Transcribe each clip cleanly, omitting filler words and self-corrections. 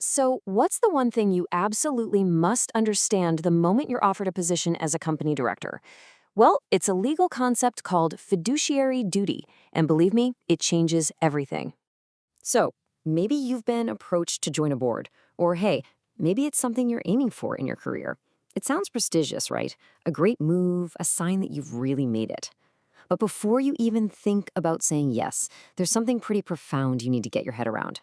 So, what's the one thing you absolutely must understand the moment you're offered a position as a company director? Well, it's a legal concept called fiduciary duty, and believe me, it changes everything. So, maybe you've been approached to join a board, or hey, maybe it's something you're aiming for in your career. It sounds prestigious, right? A great move, a sign that you've really made it. But before you even think about saying yes, there's something pretty profound you need to get your head around.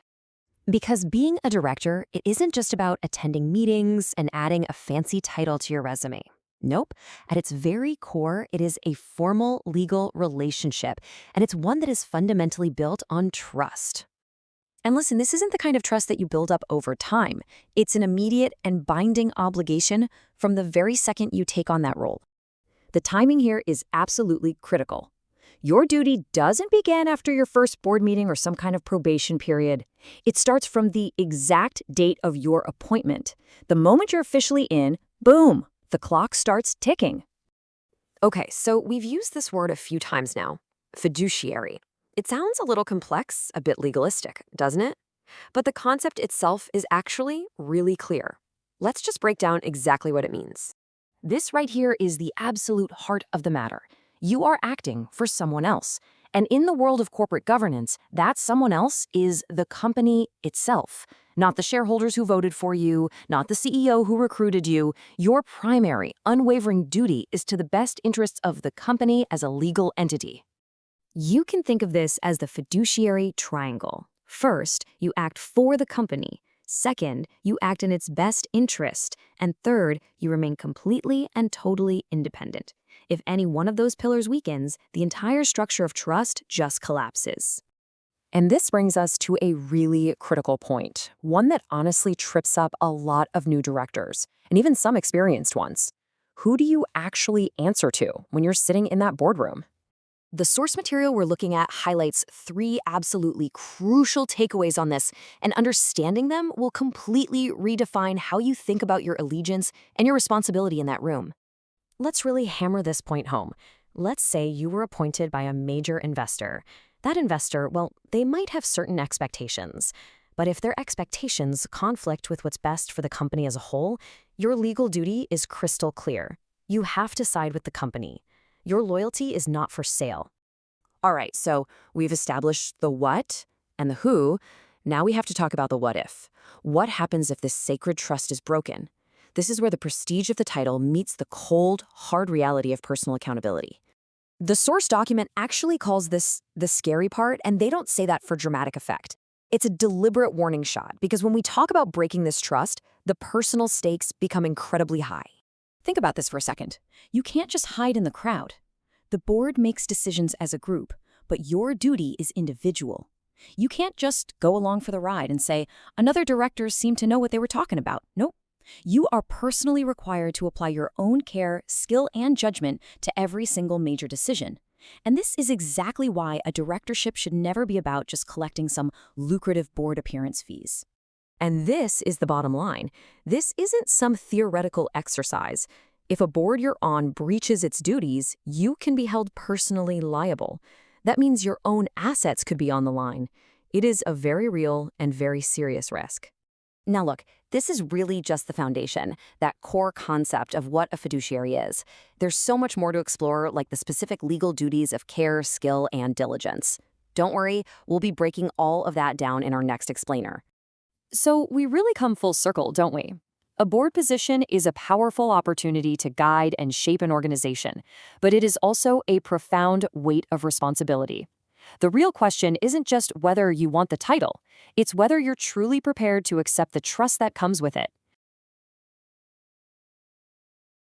Because being a director, it isn't just about attending meetings and adding a fancy title to your resume. Nope. At its very core, it is a formal legal relationship, and it's one that is fundamentally built on trust. And listen, this isn't the kind of trust that you build up over time. It's an immediate and binding obligation from the very second you take on that role. The timing here is absolutely critical. Your duty doesn't begin after your first board meeting or some kind of probation period. It starts from the exact date of your appointment. The moment you're officially in, boom, the clock starts ticking. Okay, so we've used this word a few times now, fiduciary. It sounds a little complex, a bit legalistic, doesn't it? But the concept itself is actually really clear. Let's just break down exactly what it means. This right here is the absolute heart of the matter. You are acting for someone else. And in the world of corporate governance, that someone else is the company itself. Not the shareholders who voted for you, not the CEO who recruited you. Your primary, unwavering duty is to the best interests of the company as a legal entity. You can think of this as the fiduciary triangle. First, you act for the company. Second, you act in its best interest. And third, you remain completely and totally independent. If any one of those pillars weakens, the entire structure of trust just collapses. And this brings us to a really critical point, one that honestly trips up a lot of new directors, and even some experienced ones. Who do you actually answer to when you're sitting in that boardroom? The source material we're looking at highlights three absolutely crucial takeaways on this, and understanding them will completely redefine how you think about your allegiance and your responsibility in that room. Let's really hammer this point home. Let's say you were appointed by a major investor. That investor, well, they might have certain expectations. But if their expectations conflict with what's best for the company as a whole, your legal duty is crystal clear. You have to side with the company. Your loyalty is not for sale. All right, so we've established the what and the who. Now we have to talk about the what if. What happens if this sacred trust is broken? This is where the prestige of the title meets the cold, hard reality of personal accountability. The source document actually calls this the scary part, and they don't say that for dramatic effect. It's a deliberate warning shot, because when we talk about breaking this trust, the personal stakes become incredibly high. Think about this for a second. You can't just hide in the crowd. The board makes decisions as a group, but your duty is individual. You can't just go along for the ride and say, another director seemed to know what they were talking about. Nope. You are personally required to apply your own care, skill, and judgment to every single major decision. And this is exactly why a directorship should never be about just collecting some lucrative board appearance fees. And this is the bottom line. This isn't some theoretical exercise. If a board you're on breaches its duties, you can be held personally liable. That means your own assets could be on the line. It is a very real and very serious risk. Now look, this is really just the foundation, that core concept of what a fiduciary is. There's so much more to explore, like the specific legal duties of care, skill, and diligence. Don't worry, we'll be breaking all of that down in our next explainer. So we really come full circle, don't we? A board position is a powerful opportunity to guide and shape an organization, but it is also a profound weight of responsibility. The real question isn't just whether you want the title, it's whether you're truly prepared to accept the trust that comes with it.